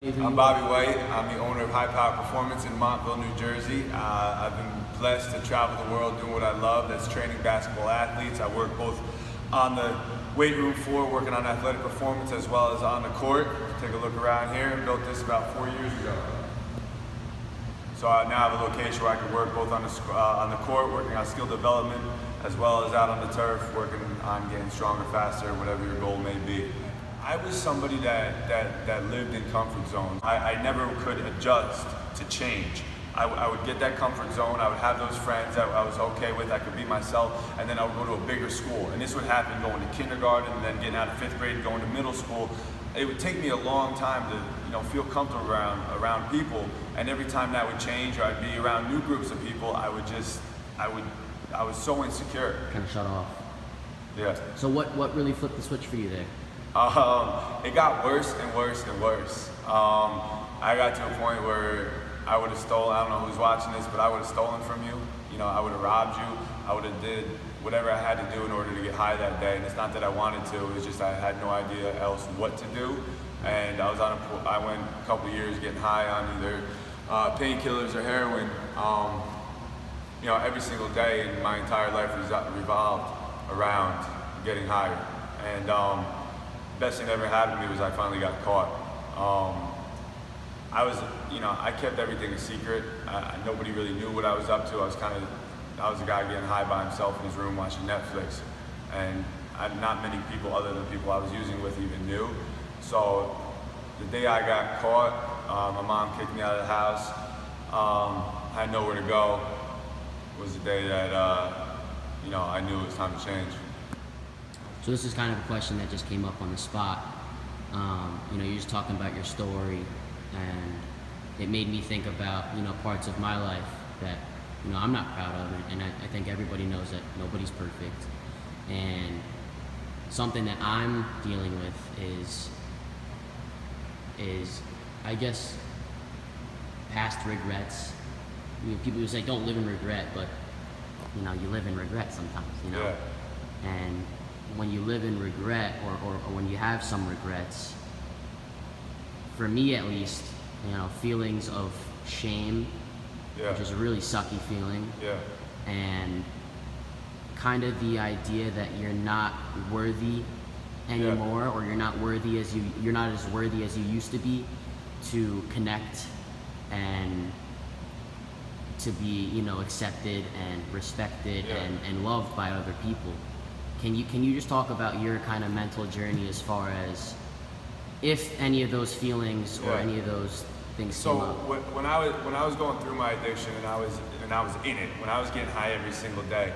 I'm Bobby Whyte. I'm the owner of High Power Performance in Montville, New Jersey. I've been blessed to travel the world doing what I love. That's training basketball athletes. I work both on the weight room floor, working on athletic performance, as well as on the court. Take a look around here. I built this about 4 years ago. So I now have a location where I can work both on the court, working on skill development, as well as out on the turf, working on getting stronger, faster, whatever your goal may be. I was somebody that lived in comfort zones. I never could adjust to change. I would get that comfort zone, I would have those friends that I was okay with, I could be myself, and then I would go to a bigger school. And this would happen going to kindergarten, and then getting out of 5th grade, going to middle school. It would take me a long time to feel comfortable around people, and every time that would change, or I'd be around new groups of people, I was so insecure. Kind of shut off. Yeah. So what really flipped the switch for you there? It got worse and worse and worse. I got to a point where I would have stolen, I don't know who's watching this, but I would have stolen from you. I would have robbed you. I would have did whatever I had to do in order to get high that day. And it's not that I wanted to, it was just I had no idea else what to do. And I went a couple years getting high on either painkillers or heroin. Every single day in my entire life revolved around getting higher. And best thing that ever happened to me was I finally got caught. I kept everything a secret. Nobody really knew what I was up to. I was a guy getting high by himself in his room watching Netflix, and not many people other than people I was using with even knew. So the day I got caught, my mom kicked me out of the house. I had nowhere to go. Was the day that I knew it was time to change. So this is kind of a question that just came up on the spot. You're just talking about your story, and it made me think about, parts of my life that, I'm not proud of, and I think everybody knows that nobody's perfect. And something that I'm dealing with is I guess, past regrets. People who say don't live in regret, but, you live in regret sometimes, Yeah. And when you live in regret, or when you have some regrets, for me at least, feelings of shame, Yeah. which is a really sucky feeling, Yeah. and kind of the idea that you're not worthy anymore, or you're not as worthy as you used to be to connect and to be, accepted and respected and loved by other people. Can you just talk about your kind of mental journey as far as if any of those feelings or any of those things came up? So when I was going through my addiction and I was in it, when I was getting high every single day,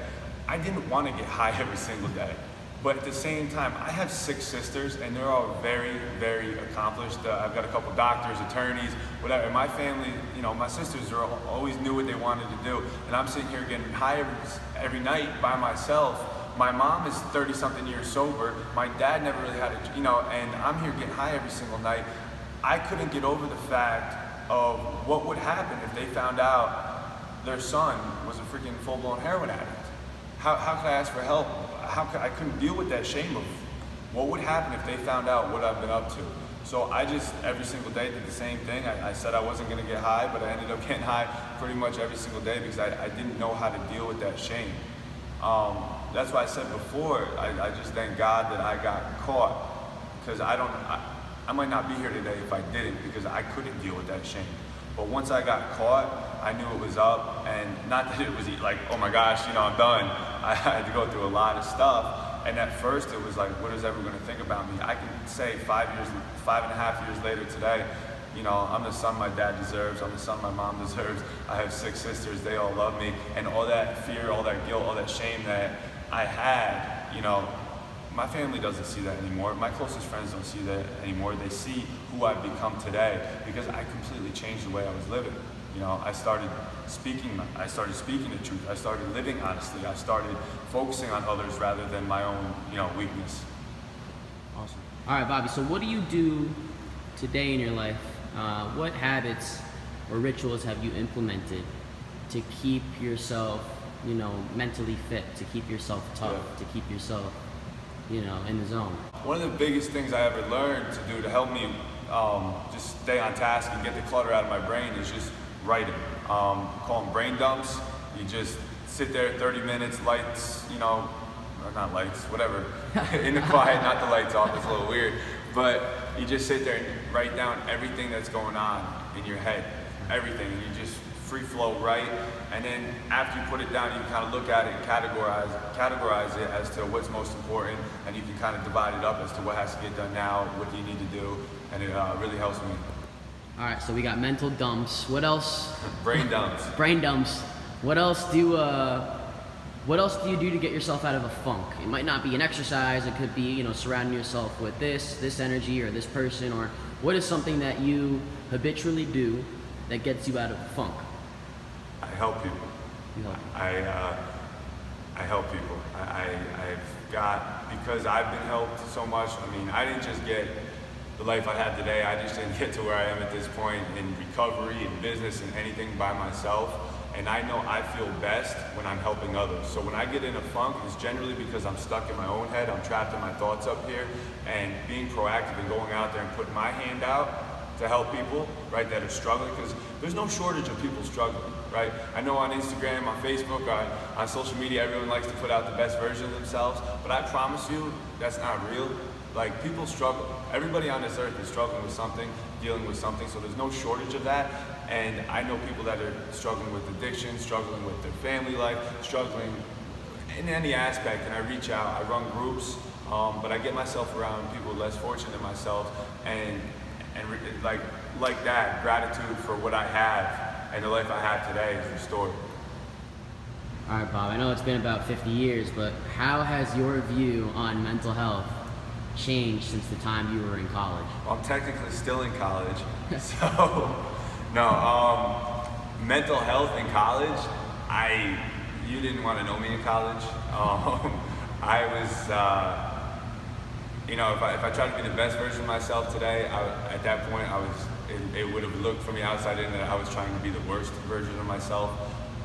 I didn't want to get high every single day. But at the same time, I have 6 sisters, and they're all very, very accomplished. I've got a couple doctors, attorneys, whatever. In my family, my sisters always knew what they wanted to do, and I'm sitting here getting high every night by myself. My mom is 30-something years sober. My dad never really had and I'm here getting high every single night. I couldn't get over the fact of what would happen if they found out their son was a freaking full-blown heroin addict. How could I ask for help? I couldn't deal with that shame of what would happen if they found out what I've been up to. So I just, every single day, did the same thing. I said I wasn't gonna get high, but I ended up getting high pretty much every single day because I didn't know how to deal with that shame. That's why I said before, I just thank God that I got caught, because I might not be here today if I didn't, because I couldn't deal with that shame. But once I got caught, I knew it was up, and not that it was like, oh my gosh, I'm done. I had to go through a lot of stuff, and at first it was like, what is everyone gonna think about me? I can say 5.5 years later today, I'm the son my dad deserves, I'm the son my mom deserves, I have 6 sisters, they all love me, and all that fear, all that guilt, all that shame that I had, my family doesn't see that anymore. My closest friends don't see that anymore. They see who I've become today because I completely changed the way I was living. I started speaking the truth. I started living honestly. I started focusing on others rather than my own, weakness. Awesome. All right, Bobby, so what do you do today in your life? What habits or rituals have you implemented to keep yourself, mentally fit, to keep yourself tough, to keep yourself, in the zone? One of the biggest things I ever learned to do to help me just stay on task and get the clutter out of my brain is just writing. Call them brain dumps. You just sit there 30 minutes, lights, or not lights, whatever, in the quiet, not the lights off, it's a little weird. But you just sit there and write down everything that's going on in your head, everything, and you just free flow write. And then after you put it down, you kind of look at it and categorize it as to what's most important, and you can kind of divide it up as to what has to get done now, what do you need to do, and it really helps me. All right, so we got mental dumps. What else? Brain dumps. Brain dumps. What else do you do to get yourself out of a funk? It might not be an exercise. It could be, surrounding yourself with this energy or this person, or what is something that you habitually do that gets you out of a funk? I help people. You help. I help people. I've got, because I've been helped so much. I mean, I didn't just get the life I have today. I just didn't get to where I am at this point in recovery, in business, and anything by myself. And I know I feel best when I'm helping others. So when I get in a funk, it's generally because I'm stuck in my own head. I'm trapped in my thoughts up here. And being proactive and going out there and putting my hand out to help people, right, that are struggling, because there's no shortage of people struggling, right? I know on Instagram, on Facebook, on social media, everyone likes to put out the best version of themselves, but I promise you, that's not real. Like, people struggle. Everybody on this earth is struggling with something, dealing with something, so there's no shortage of that. And I know people that are struggling with addiction, struggling with their family life, struggling in any aspect, and I reach out, I run groups, but I get myself around people less fortunate than myself, and like that, gratitude for what I have and the life I have today is restored. All right, Bob, I know it's been about 50 years, but how has your view on mental health changed since the time you were in college? Well, I'm technically still in college, so no, mental health in college, you didn't want to know me in college. I was, if I tried to be the best version of myself today, at that point, it would have looked from the outside in that I was trying to be the worst version of myself.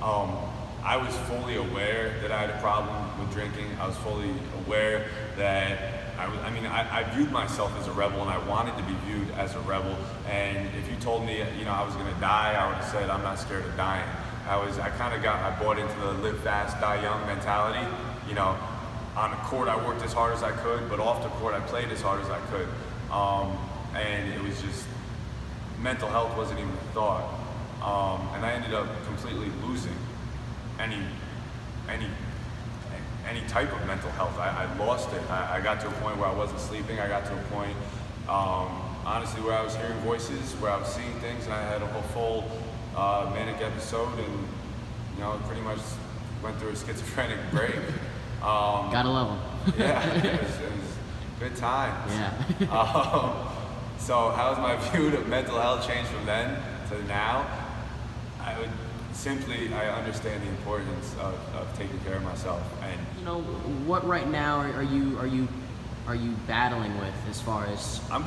I was fully aware that I had a problem with drinking. I was fully aware that I viewed myself as a rebel, and I wanted to be viewed as a rebel. And if you told me, I was gonna die, I would have said, I'm not scared of dying. I bought into the live fast, die young mentality. On the court, I worked as hard as I could, but off the court, I played as hard as I could. And it was just, mental health wasn't even a thought. And I ended up completely losing any type of mental health. I lost it. I got to a point where I wasn't sleeping. I got to a point, honestly, where I was hearing voices, where I was seeing things, and I had a full manic episode, and pretty much went through a schizophrenic break. Gotta love them. Yeah, it was good times. Yeah. So how's my view of mental health changed from then to now? I understand the importance of taking care of myself. And what right now are you battling with as far as? I'm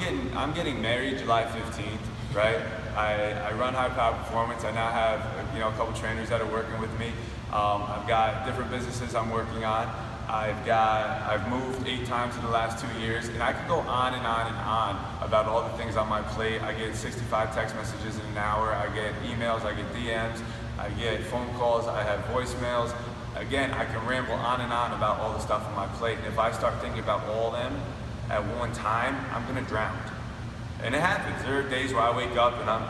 getting married July 15th, right? I run High Power Performance. I now have a couple trainers that are working with me. I've got different businesses I'm working on. I've moved 8 times in the last 2 years, and I could go on and on and on about all the things on my plate. I get 65 text messages in an hour. I get emails. I get DMs. I get phone calls. I have voicemails. Again, I can ramble on and on about all the stuff on my plate, and if I start thinking about all of them at one time, I'm gonna drown. And it happens. There are days where I wake up and I'm,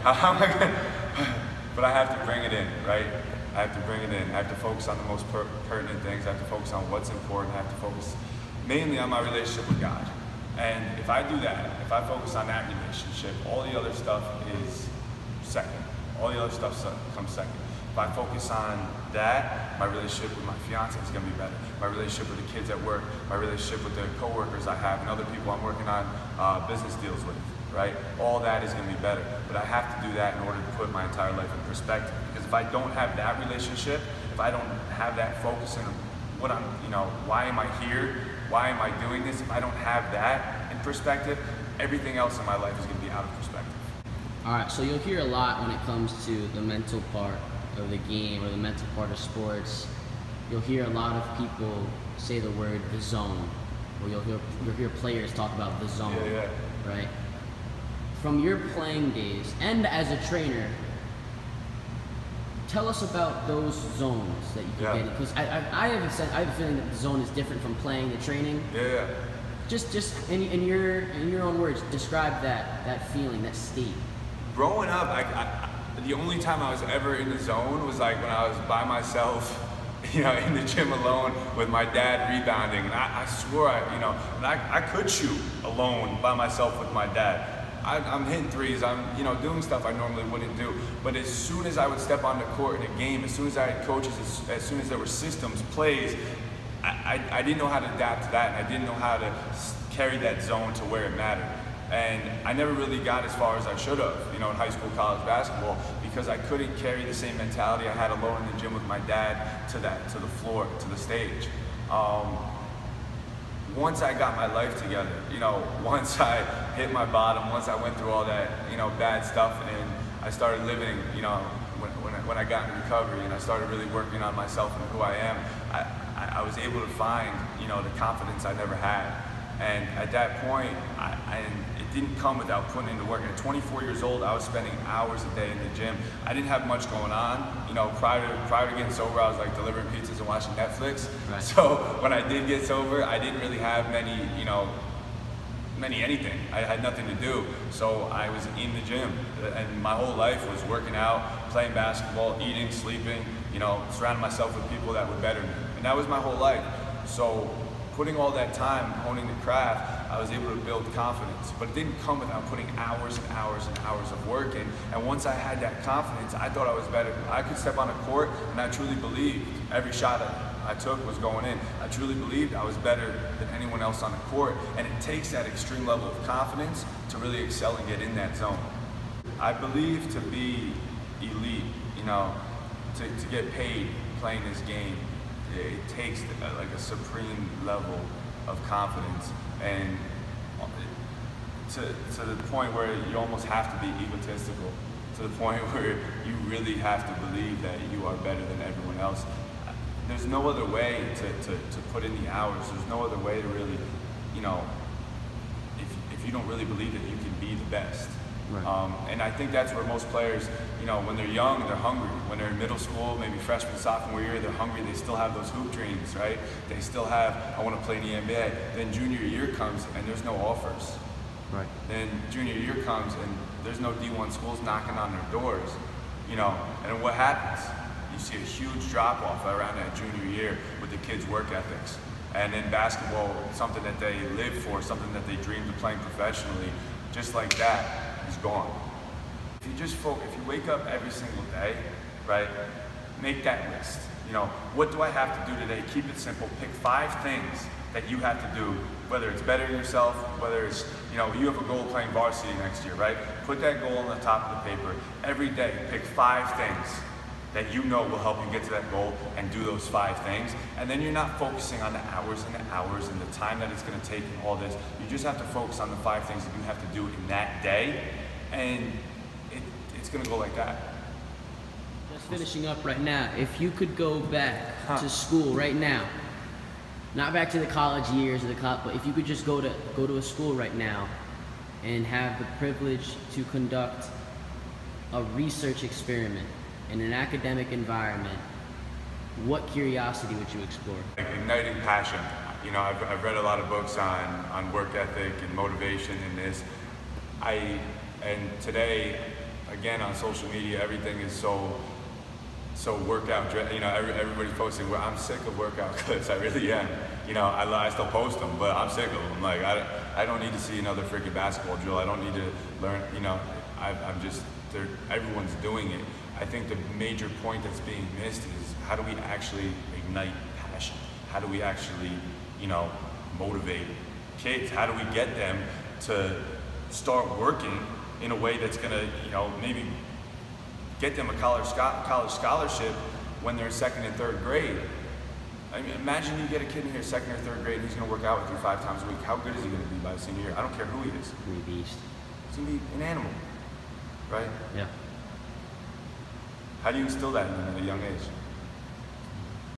how am I gonna? But I have to bring it in, right? I have to bring it in. I have to focus on the most pertinent things. I have to focus on what's important. I have to focus mainly on my relationship with God. And if I do that, if I focus on that relationship, all the other stuff is second. All the other stuff comes second. If I focus on that, my relationship with my fiance is gonna be better. My relationship with the kids at work, my relationship with the coworkers I have, and other people I'm working on business deals with, right? All that is gonna be better. But I have to do that in order to put my entire life in perspective. Because if I don't have that relationship, if I don't have that focus on what I'm, why am I here? Why am I doing this? If I don't have that in perspective, everything else in my life is gonna be out of perspective. All right, so you'll hear a lot when it comes to the mental part of the game or the mental part of sports. You'll hear a lot of people say the word the zone. or you'll hear players talk about the zone, Yeah. right? From your playing days and as a trainer, tell us about those zones that you can get. Because I have a feeling that the zone is different from playing the training. Yeah. Just in your own words, describe that feeling, that state. Growing up, the only time I was ever in the zone was like when I was by myself, in the gym alone with my dad rebounding. And I swore I could shoot alone by myself with my dad. I'm hitting threes, I'm doing stuff I normally wouldn't do. But as soon as I would step on the court in a game, as soon as I had coaches, as soon as there were systems, plays, I didn't know how to adapt to that, and I didn't know how to carry that zone to where it mattered. And I never really got as far as I should have, in high school, college basketball, because I couldn't carry the same mentality I had alone in the gym with my dad to the floor, to the stage. Once I got my life together, once I hit my bottom, once I went through all that, bad stuff, and I started living, when I got in recovery and I started really working on myself and who I am, I was able to find, the confidence I never had. And at that point, it didn't come without putting in the work. And at 24 years old, I was spending hours a day in the gym. I didn't have much going on. Prior to getting sober, I was like delivering pizzas and watching Netflix. Right. So when I did get sober, I didn't really have many anything. I had nothing to do. So I was in the gym, and my whole life was working out, playing basketball, eating, sleeping, surrounding myself with people that were better than me. And that was my whole life. So putting all that time honing the craft, I was able to build confidence. But it didn't come without putting hours and hours and hours of work in. And once I had that confidence, I thought I was better. I could step on a court, and I truly believed every shot I took was going in. I truly believed I was better than anyone else on the court. And it takes that extreme level of confidence to really excel and get in that zone. I believe to be elite, to get paid playing this game, it takes like a supreme level of confidence, and to the point where you almost have to be egotistical, to the point where you really have to believe that you are better than everyone else. There's no other way to put in the hours. There's no other way to really, if you don't really believe that you can be the best. Right. And I think that's where most players, when they're young, they're hungry. When they're in middle school, maybe freshman, sophomore year, they're hungry. They still have those hoop dreams, right? They still have, I want to play in the NBA. Then junior year comes and there's no offers. Right. Then junior year comes and there's no D1 schools knocking on their doors, and then what happens? You see a huge drop off around that junior year with the kids' work ethics. And then basketball, something that they live for, something that they dreamed of playing professionally, just like that, is gone. If you just focus, if you wake up every single day, right, make that list. What do I have to do today? Keep it simple. Pick 5 things that you have to do, whether it's bettering yourself, whether it's, you have a goal of playing varsity next year, right? Put that goal on the top of the paper. Every day, pick 5 things that will help you get to that goal, and do those 5 things. And then you're not focusing on the hours and the hours and the time that it's going to take and all this. You just have to focus on the 5 things that you have to do in that day, and it's going to go like that. Just finishing up right now, if you could go back to school right now, not back to the college years or but if you could just go to a school right now and have the privilege to conduct a research experiment in an academic environment, what curiosity would you explore? Like igniting passion. I've read a lot of books on work ethic and motivation and this. And today, again, on social media, everything is so workout. Everybody's posting. Well, I'm sick of workout clips. I really am. I still post them, but I'm sick of them. Like I don't need to see another freaking basketball drill. I don't need to learn. I'm just. Everyone's doing it. I think the major point that's being missed is how do we actually ignite passion? How do we actually, motivate kids? How do we get them to start working in a way that's gonna, maybe get them a college scholarship when they're in 2nd and 3rd grade? I mean, imagine you get a kid in here 2nd or 3rd grade and he's gonna work out with you 5 times a week. How good is he gonna be by the senior year? I don't care who he is. Beast. He's gonna be an animal, right? Yeah. How do you instill that in them at a young age?